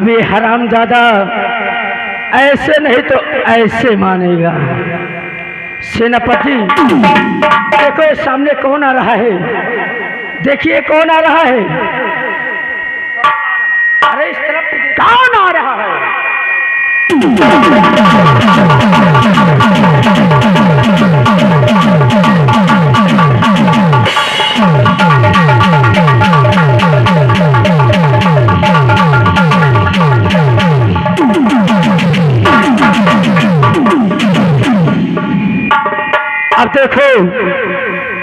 अभी हरामजादा ऐसे नहीं तो ऐसे मानेगा। सेनापति देखो ये सामने कौन आ रहा है, देखिए कौन आ रहा है। अरे इस तरफ कौन आ रहा है? अब देखो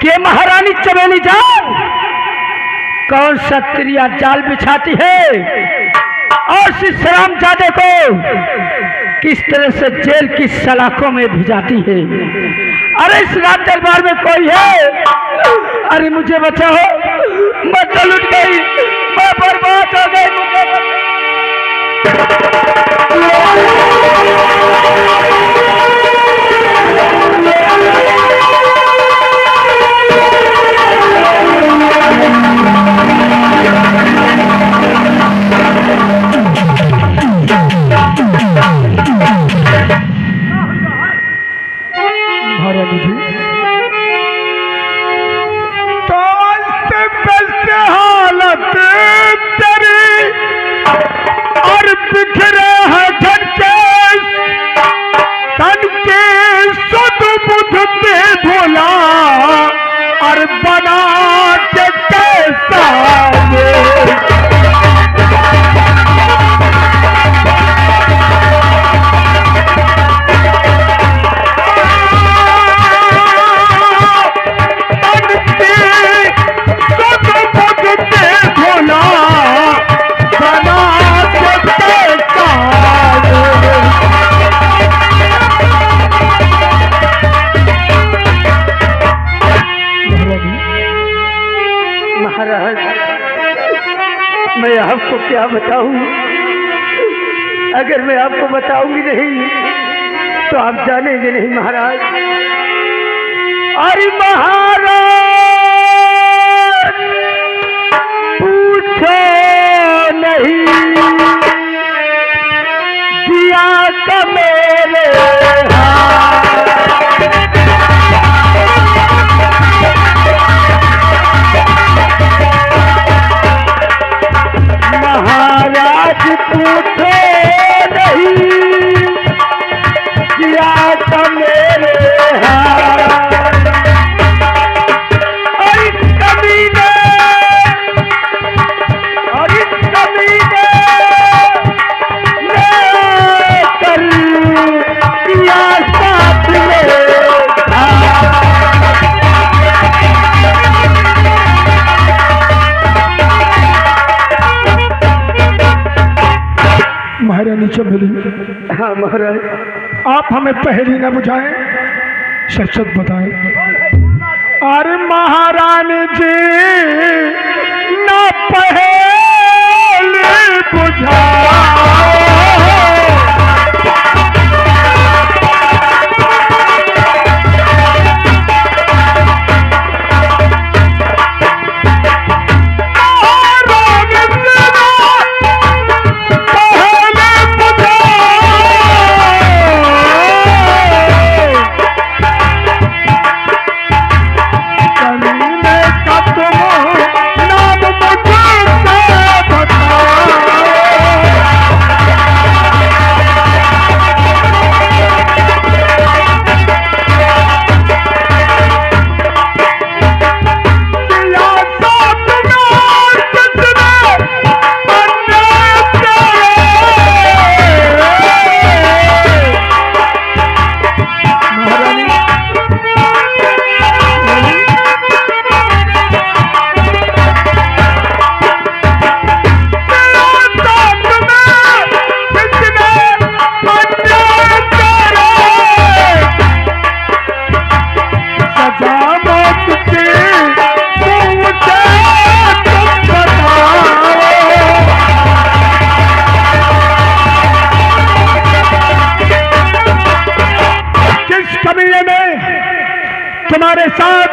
कि महारानी चमेली जान कौन सा त्रिया जाल बिछाती है और श्री हरामजादे को किस तरह से जेल की सलाखों में भिजाती है। अरे इस रात दरबार में कोई है? अरे मुझे बचाओ, मैं तो लुट गई, मैं बर्बाद हो गई, महारानी जी हालत तेरी और बिखरे है झटके तन के सुध बुध पे भोला और बना के कैसा मैं आपको क्या बताऊं? अगर मैं आपको बताऊंगी नहीं तो आप जानेंगे नहीं महाराज। अरे महाराज पूछो नहीं दिया का मेरे महाराज पूछो नहीं किया था मेरे महारानी चमेली। हाँ महाराज, आप हमें पहेली न बुझाएं, सच सच बताएं। अरे महारानी जी न पहेली बुझाओ, तुम्हारे साथ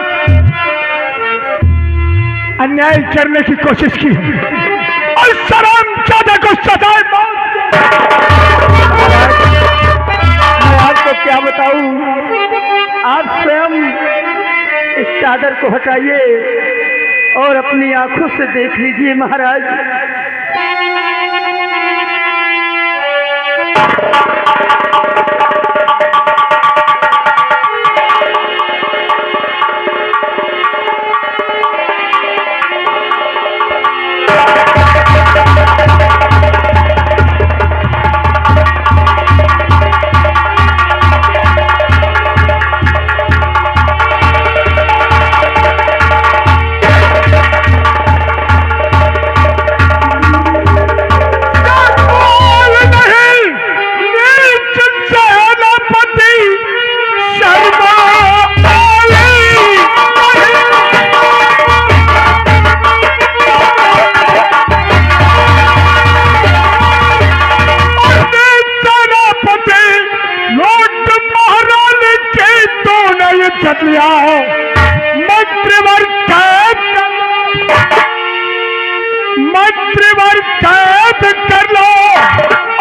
अन्याय करने की कोशिश की और शर्म हरामजादे को सजाए मौत। मैं आपको क्या बताऊं, आप स्वयं इस चादर को हटाइए और अपनी आंखों से देख लीजिए महाराज। मंत्रीवर कैद कर लो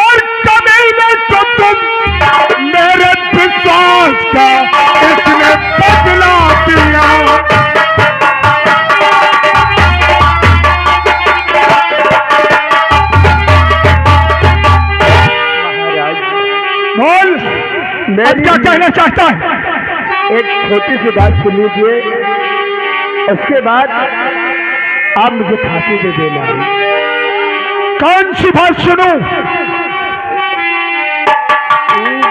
और कमीने को तुम मेरे विश्वास का इसने बदला दिया। बोल, मैं क्या कहना चाहता है? एक छोटी सी बात सुन लीजिए, उसके बाद आप मुझे फांसी दे देना। कौन सी बात सुनूं?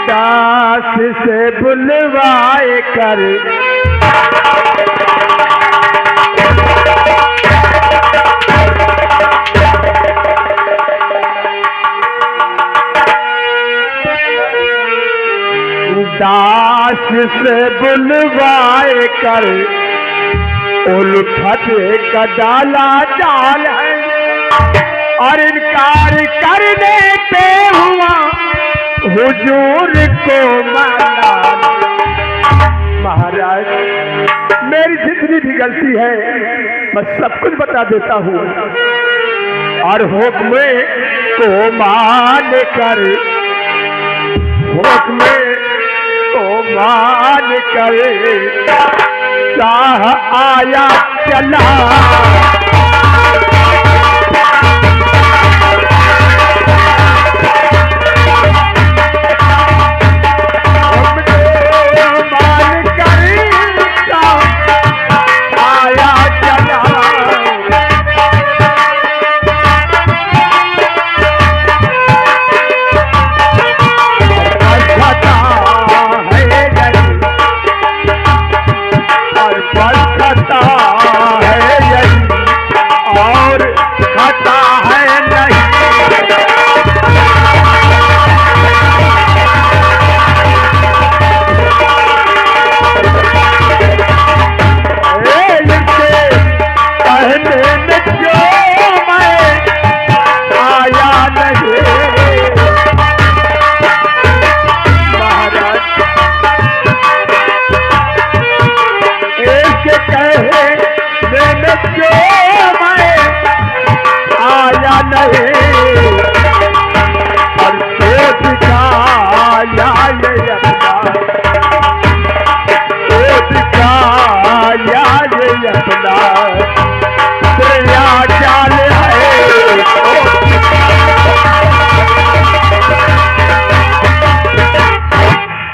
दास से बुलवाए कर दास से बुलवाए कर उल्फत का डाला डाल है और इनकार करने पे हुआ हुजूर को माना। महाराज, मेरी जितनी भी गलती है मैं सब कुछ बता देता हूँ और हुक्म को मान कर हुक्म को मान कर शाह आया चला।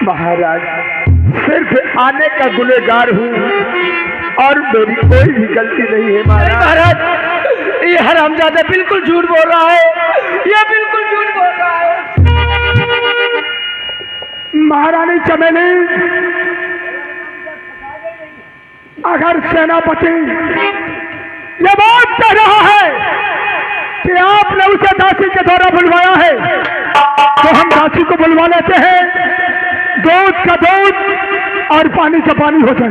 महाराज, सिर्फ आने का गुनहगार हूँ और मेरी कोई भी गलती नहीं है। महाराज, ये हरामजादा बिल्कुल झूठ बोल रहा है, ये बिल्कुल झूठ बोल रहा है। महारानी चमेली, अगर सेनापति ये बात कह रहा है कि आपने उसे दासी के द्वारा बुलवाया है तो हम दासी को बुलवा लेते हैं, दूध का दूध और पानी का पानी हो जाए।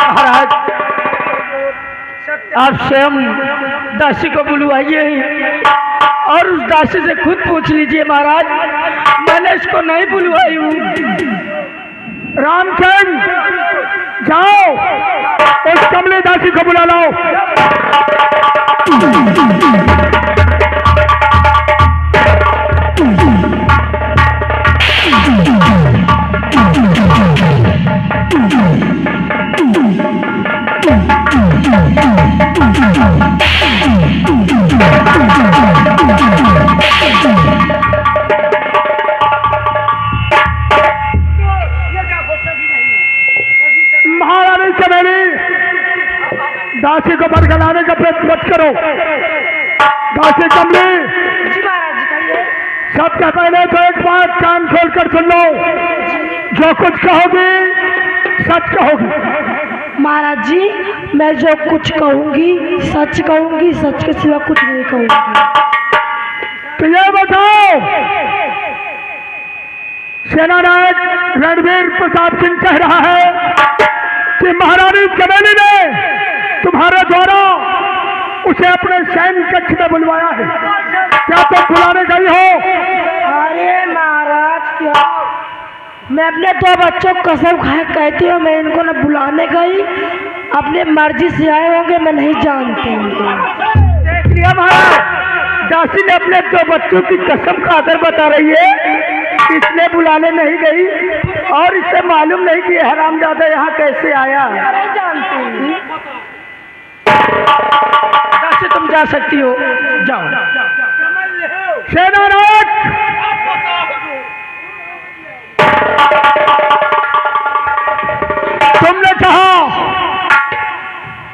महाराज, आप स्वयं दासी को बुलवाइए और उस दासी से खुद पूछ लीजिए। महाराज, मैंने इसको नहीं बुलवाई हूँ। रामचंद्र, जाओ उस कमले दासी को बुला लाओ। महारानी चमेली, दासी को बरगलाने का प्रयत्न मत करो। दासी कमली, जी महाराज जी कहिए। सबसे पहले तो एक बात कान खोलकर सुन लो, जो कुछ कहोगी सच कहोगी। महाराज जी मैं जो कुछ कहूँगी सच कहूँगी, सच के सिवा कुछ नहीं कहूँगी। तो ये बताओ, सेनानायक रणवीर प्रताप सिंह कह रहा है कि महारानी चमेली ने तुम्हारे द्वारा उसे अपने सैन्य कक्ष में बुलवाया है, क्या तुम बुलाने गई हो? अरे महाराज क्या, मैं अपने दो बच्चों को कसम खाए कहती हूँ, मैं इनको न बुलाने गई, अपने मर्जी से आए होंगे, मैं नहीं जानती इनको। देख लिया महाराज, दासी ने अपने दो बच्चों की कसम खाकर बता रही है इसने बुलाने नहीं गई और इसे मालूम नहीं कि हरामजादा यहाँ कैसे आया। नहीं जानती। दासी तुम जा सकती हो, जाओ। सेनानायक, तुमने कहा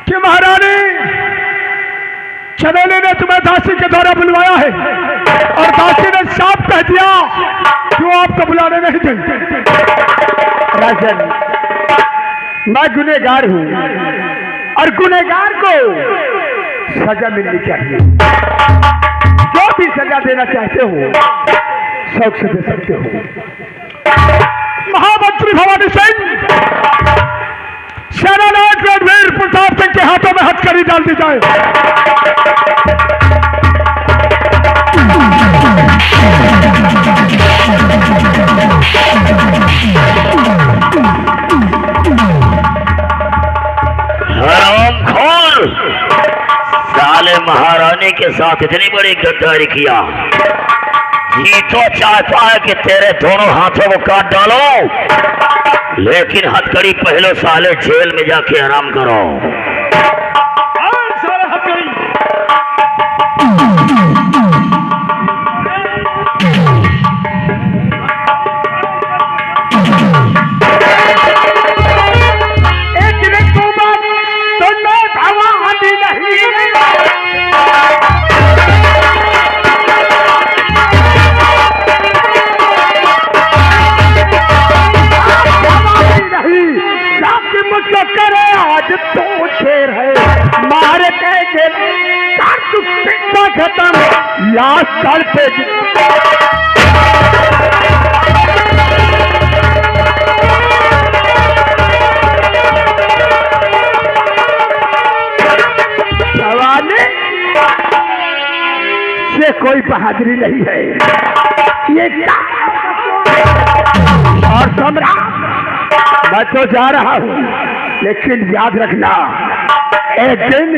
कि महारानी चमेली ने तुम्हें दासी के द्वारा बुलवाया है और दासी ने साफ कह दिया कि वो आपको बुलाने नहीं गई। राजन, मैं गुनहगार हूँ और गुनहगार को सजा मिलनी चाहिए। जो भी सजा देना चाहते हो शौक से दे सकते हो। महामंत्री भवानी सिंह, सेनानायक रणवीर प्रताप सिंह के हाथों में हथकड़ी डाल दी जाए। हरामखोर, साले महारानी के साथ इतनी बड़ी गद्दारी किया। जी तो चाहता है कि तेरे दोनों हाथों को काट डालो, लेकिन हथकड़ी पहले साले जेल में जाके आराम करो। लाश काल पे से कोई बहादुरी नहीं है ये और सम्राट, मैं तो जा रहा हूँ, लेकिन याद रखना एक दिन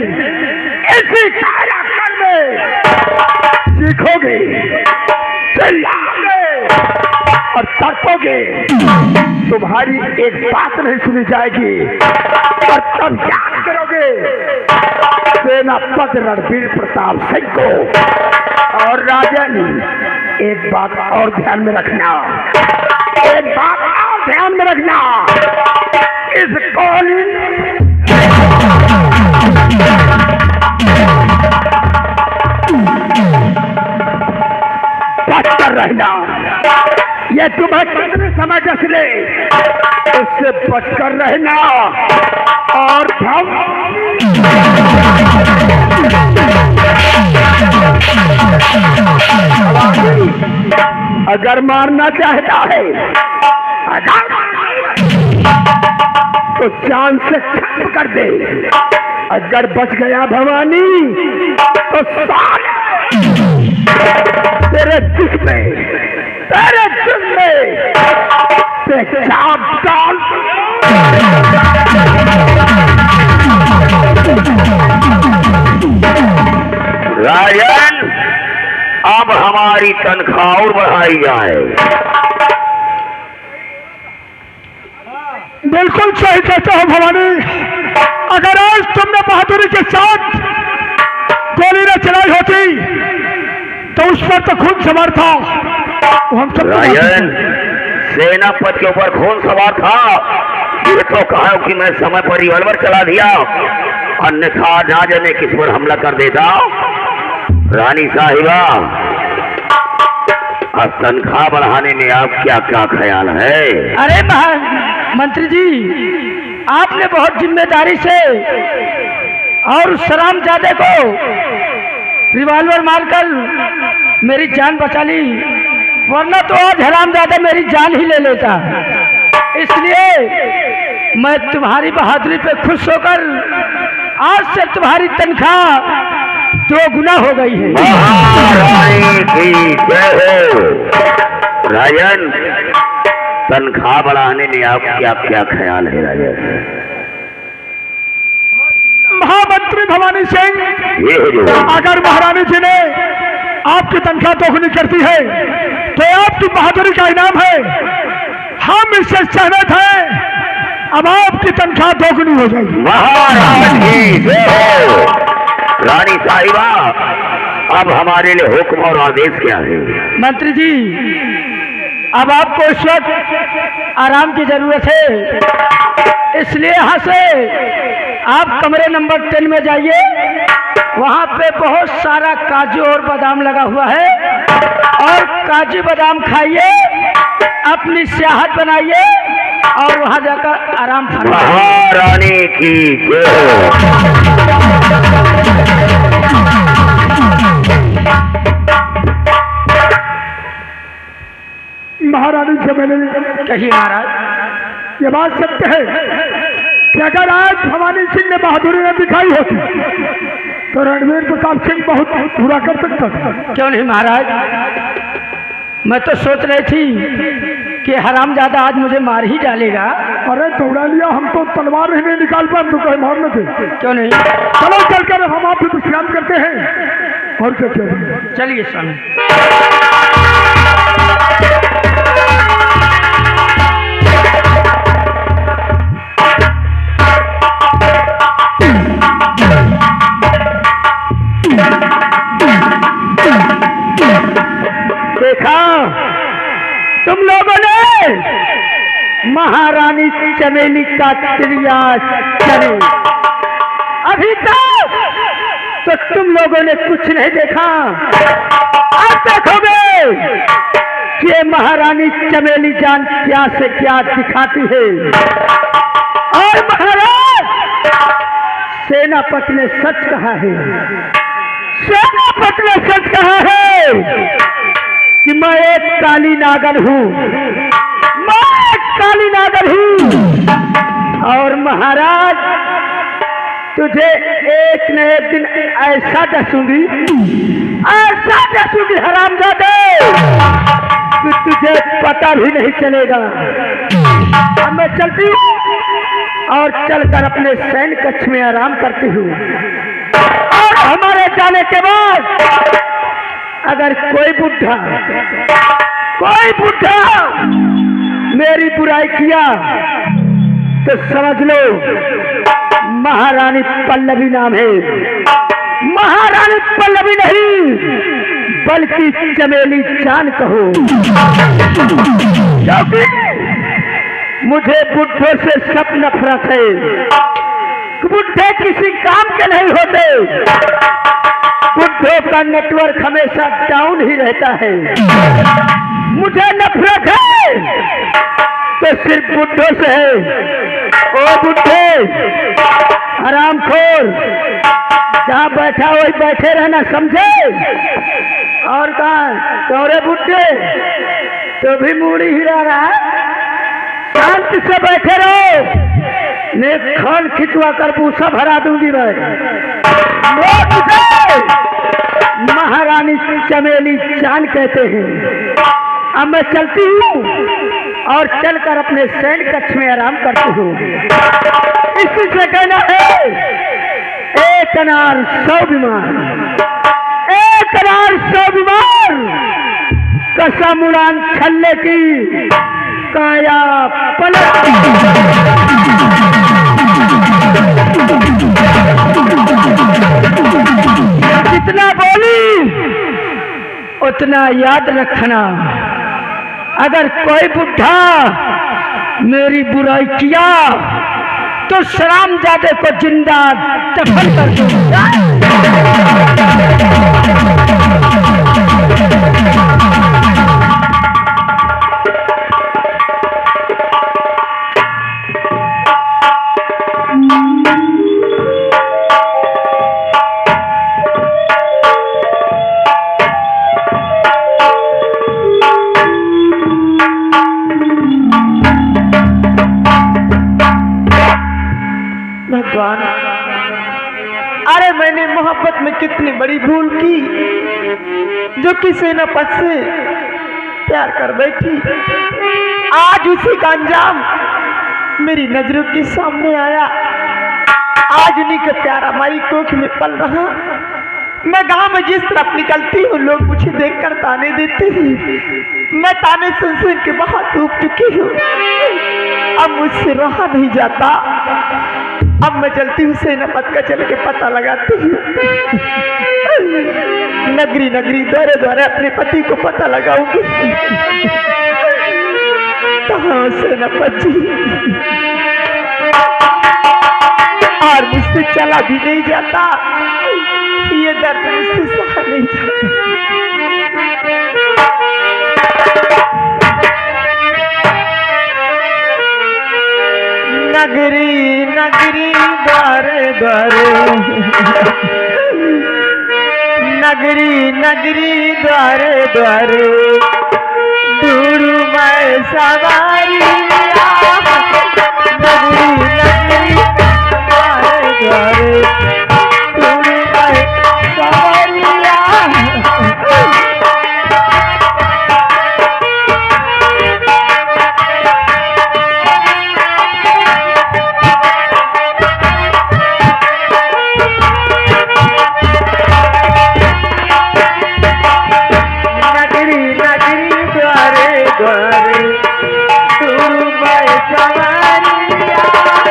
इसी कार्यक्रम में सीखोगे, चिल्लाओगे और तड़पोगे, तुम्हारी एक बात नहीं सुनी जाएगी और तब याद करोगे सेनापति रणवीर प्रताप सिंह को। और राजन, एक बात और ध्यान में रखना, एक बात और ध्यान में रखना, इस कॉलिंग बच कर रहना, ये तुम्हें कितने समय डस ले, इससे बचकर रहना। और हम अगर मारना चाहता है तो चांद से खत्म कर दे, अगर बच गया भवानी तो साले तेरे जिस्म में पेशाब डाल। राजन, अब हमारी तनख्वाह और बढ़ाई जाए। बिल्कुल सही कहते हो भवानी, अगर आज तुमने बहादुरी के साथ गोली न चलाई होती तो उस पर तो खून सवार था। वो हम सब रायन, सेनापति के ऊपर खून सवार था। ये तो कहा कि मैं समय पर रिवॉल्वर चला दिया, अन्यथा ना जाने किस पर हमला कर देता। रानी साहिबा, अब तनख्वाह बढ़ाने में आप क्या क्या ख्याल है? अरे मंत्री जी, आपने बहुत जिम्मेदारी से और सरामजादे को रिवॉल्वर मारकर मेरी जान बचा ली, वरना तो आज हरामजादा मेरी जान ही ले लेता। इसलिए मैं तुम्हारी बहादुरी पे खुश होकर आज से तुम्हारी तनख्वाह 2 गुना हो गई है। महारानी की जय हो। राजन, तनख्वाह बढ़ाने में आप क्या क्या ख्याल है? राजन, महामंत्री भवानी सिंह, ये जो अगर महारानी जी ने आपकी तनख्वाह दोगुनी करती है तो आपकी बहादुरी का इनाम है। हम इससे सहमत हैं। अब आपकी तनख्वाह दोगुनी हो जाएगी। महाराज की जय हो। रानी साहिबा, अब हमारे लिए हुक्म और आदेश क्या है? मंत्री जी, अब आपको इस वक्त आराम की जरूरत है, इसलिए यहाँ से आप कमरे नंबर 10 में जाइए। वहाँ पे बहुत सारा काजू और बादाम लगा हुआ है, और काजू बादाम खाइए, अपनी सेहत बनाइए और वहाँ जाकर आराम फरमाइए। महारानी की जय हो। महारानी से मैंने कहिए महाराज। ये बात सत्य है कि अगर आज भवानी सिंह ने बहादुरी न दिखाई होती तो रणवीर प्रताप सिंह बहुत बुरा कर सकता था। क्यों नहीं महाराज, मैं तो सोच रही थी कि हरामजादा आज मुझे मार ही डालेगा। अरे दौड़ा लिया, हम तो तलवार ही नहीं निकाल पाए, तो कहीं मारने थे। क्यों नहीं, चलो चलकर हम आप भी विश्राम करते हैं। और क्या चाहिए? चलिए स्वामी। देखा तुम लोगों ने महारानी चमेली का चिड़िया चले, अभी तक तो तुम लोगों ने कुछ नहीं देखा। अब देखोगे कि ये महारानी चमेली जान क्या से क्या दिखाती है। और महाराज, सेनापति ने सच कहा है, सेनापति ने सच कहा है कि मैं एक काली नागर हूँ, मैं एक काली नागर हूँ। और महाराज, तुझे एक न एक दिन ऐसा डसूंगी, ऐसा डसूंगी हरामजादे, कि तुझे पता भी नहीं चलेगा। अब मैं चलती हूँ और चलकर अपने सैन्य कक्ष में आराम करती हूँ। और हमारे जाने के बाद अगर कोई बुढ़ा मेरी बुराई किया तो समझ लो महारानी पल्लवी नाम है। महारानी पल्लवी नहीं, बल्कि चमेली जान कहो। क्योंकि मुझे बुढ़ों से सब नफरत है। बुढ़े किसी काम के नहीं होते। बुढ़ों का नेटवर्क हमेशा डाउन ही रहता है। मुझे नफरत है तो सिर्फ बुढ़ों से है। ओ बुढ़े, हरामखोर, जहाँ बैठा वही बैठे रहना, समझे? और कहा तोरे बुढ़े तो भी मूड़ी हिला रहा है, शांति से बैठे रहो, ने खान खिंचवा कर पूछा भरा दूंगी मैं। महारानी चमेली जान कहते हैं। अब मैं चलती हूँ और चलकर अपने सैन्य कक्ष में आराम करती हूँ। इसी से कहना है, एक अनार 100 बीमार, एक अनार 100 बीमार, कसम उड़ान छल्ले की काया पलट। जितना बोली उतना याद रखना। अगर कोई बुढ़ा मेरी बुराई किया तो शरामजादे को जिंदा दफन कर दूंगा। भगवान, अरे मैंने मोहब्बत में कितनी बड़ी भूल की जो किसी न पद से प्यार कर बैठी। आज उसी का अंजाम मेरी नजरों के सामने आया। आज उन्हीं का प्यार हमारी कोख में पल रहा। मैं गांव में जिस तरफ निकलती हूँ लोग मुझे देखकर ताने देते हैं। मैं ताने सुन सुन के बहुत ऊब चुकी हूँ। अब मुझसे रहा नहीं जाता। अब मैं चलती हूँ सेनापत का चल के पता लगाती हूँ। नगरी नगरी दौरे दौरे अपने पति को पता लगाऊंगी। कहाँ सेनापत जी? और मुझसे चला भी नहीं जाता। ये दर्द मुझसे सहा नहीं जाता। नगरी नगरी द्वारे द्वारे, नगरी नगरी द्वारे द्वारे, ढूंढूं मैं सवारिया। नगरी नगरी द्वारे द्वारे, ढूंढूं मैं सवारिया। द्वारे द्वारे, तू मैं सवारिया।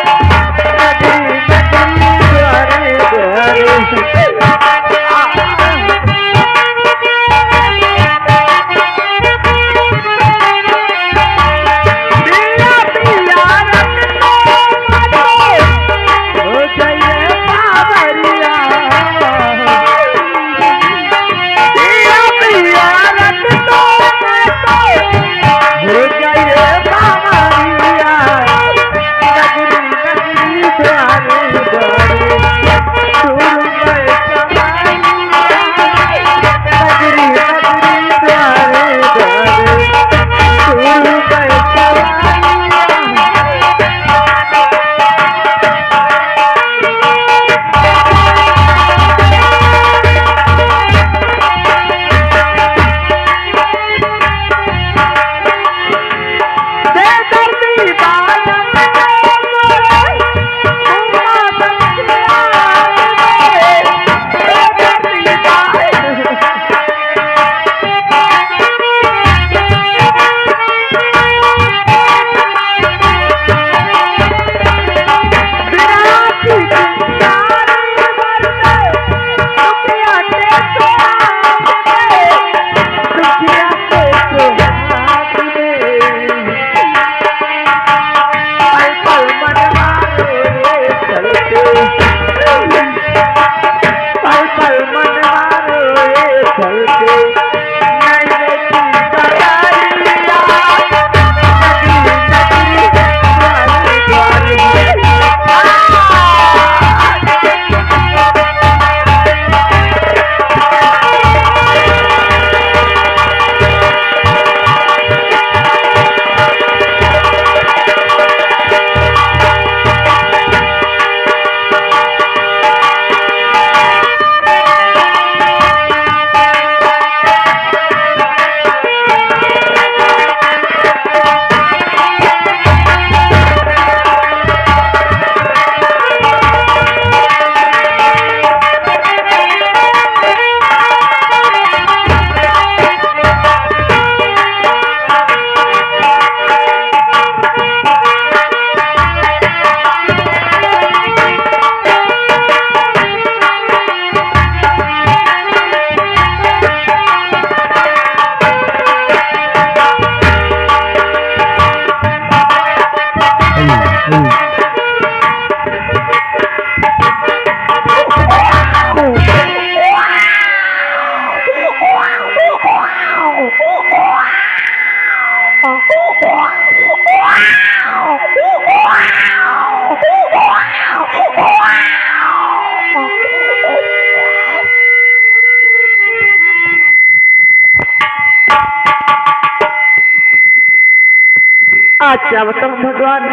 आज क्या बताऊं भगवान,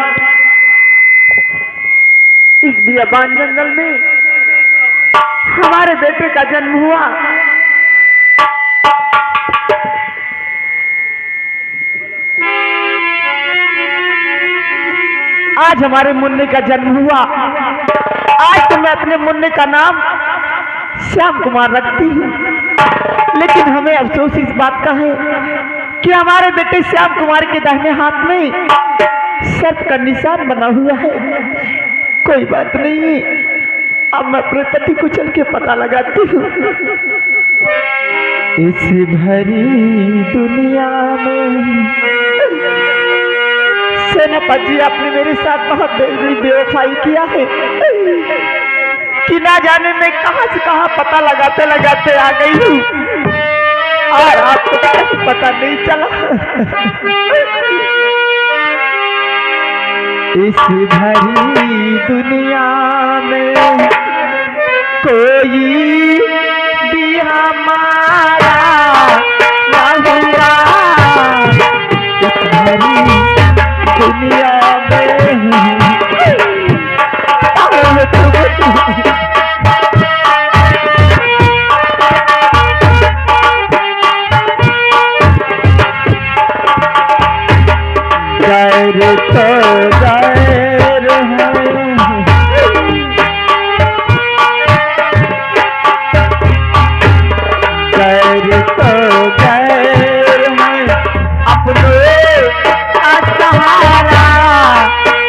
इस बियाबान जंगल में हमारे बेटे का जन्म हुआ। आज हमारे मुन्ने का जन्म हुआ। आज तो मैं अपने मुन्ने का नाम श्याम कुमार रखती हूँ, लेकिन हमें अफसोस इस बात का है कि हमारे बेटे श्याम कुमार के दाहिने हाथ में सर्प का निशान बना हुआ है। कोई बात नहीं, अब मैं अपने पति को चल के पता लगाती हूँ। इस भरी दुनिया में सेनापति जी आपने मेरे साथ बहुत बड़ी बेवफाई किया है कि ना जाने मैं कहां से कहां पता लगाते लगाते आ गई हूँ और आपको कहीं पता नहीं चला। इस भरी दुनिया में कोई भी हमारा ना हुआ। इस भरी दुनिया में गैर तो गैर है, गैर तो गैर है, अपने सहारा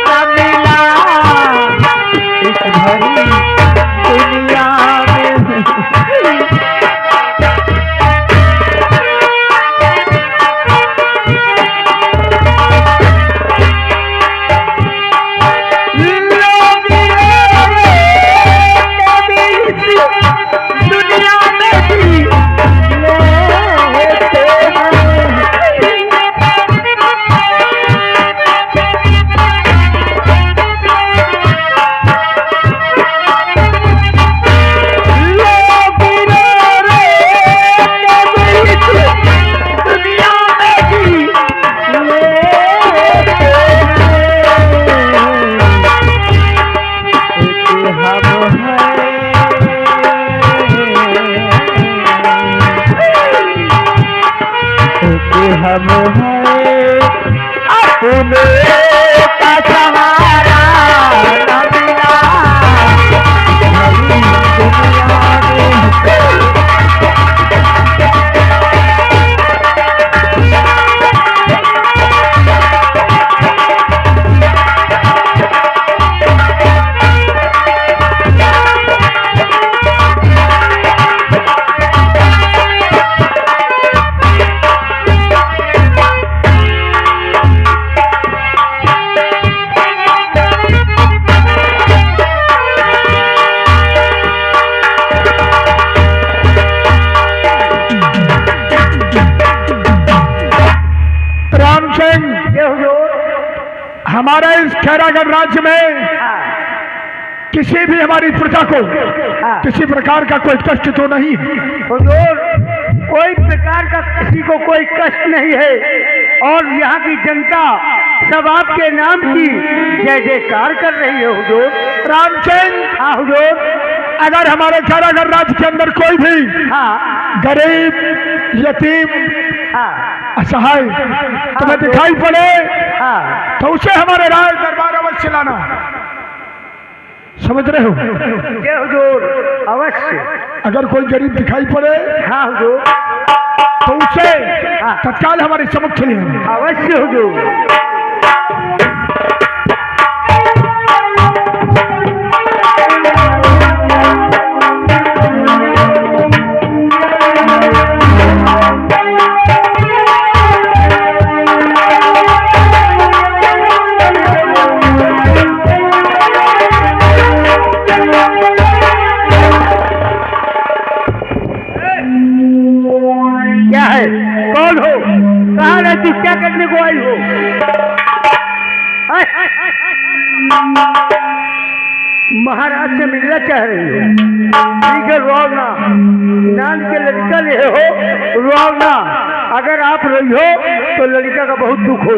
न मिला इस भरी दुनिया में। हम हैं अपने का सहारा न मिला दुनिया में। हमारे इस खैरागढ़ राज्य में किसी भी हमारी प्रजा को किसी प्रकार का कोई कष्ट तो नहीं है। हुजूर, कोई प्रकार का किसी को कोई कष्ट नहीं है और यहाँ की जनता सब आपके नाम की जय जयकार कर रही है। हुजूर रामचंद्र, हाँ हुजूर, अगर हमारे खैरागढ़ राज्य के अंदर कोई भी गरीब, यतीम, असहाय तुम्हें दिखाई पड़े तो उसे हमारे राज दरबार अवश्य लाना। समझ रहे हो? जय हुजूर, अवश्य। अगर कोई गरीब दिखाई पड़े हाँ हुजूर, तो उसे तत्काल हमारे समक्ष ले आना। अवश्य हुजूर। क्या है? कौन हो? कहाँ रहती? क्या करने को आई हो? महाराज से मिलना चाह रही हो? ठीक है, रोना नान के लड़का ले हो, रोना अगर आप रही हो तो लड़का का बहुत दुख हो।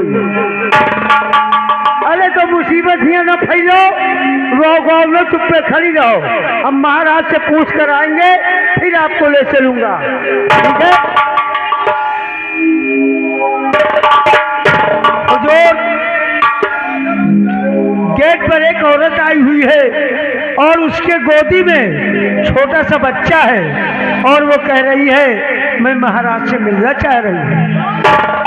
अरे तो मुसीबत ही ना फैलो, रो गाँव में चुप पे खड़ी रहो। हम महाराज से पूछ कर आएंगे, फिर आपको ले चलूंगा, ठीक है? हुजूर, गेट पर एक औरत आई हुई है और उसके गोदी में छोटा सा बच्चा है और वो कह रही है मैं महाराज से मिलना चाह रही हूँ।